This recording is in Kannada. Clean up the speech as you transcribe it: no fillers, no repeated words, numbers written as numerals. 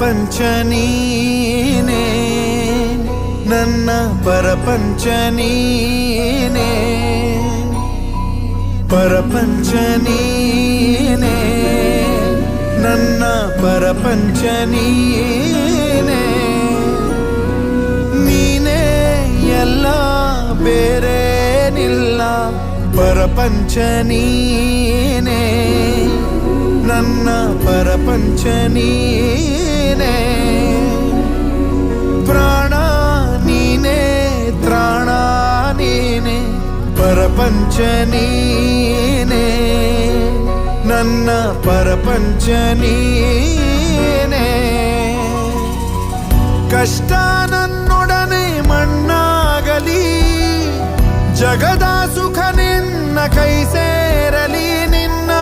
ಪ್ರಪಂಚ ನೀನೇ ನನ್ನ ಪರಪಂಚ ನೀನೇ ಪರಪಂಚ ನೀನೇ ನನ್ನ ಪರಪಂಚ ನೀನೇ ನೀನೇ ಎಲ್ಲ ಬೇರೇನಿಲ್ಲ ಪರಪಂಚ ನೀನೇ ನನ್ನ ಪರಪಂಚ ನೀನೇ ಪ್ರಾಣ ನೀನೇ ತ್ರಾಣ ನೀನೇ ಪರಪಂಚ ನೀನೇ ನನ್ನ ಪರಪಂಚ ನೀನೇ ಕಷ್ಟ ನನ್ನೊಡನೆ ಮಣ್ಣಾಗಲಿ ಜಗದ ಸುಖ ನಿನ್ನ ಕೈ ಸೇರಲಿ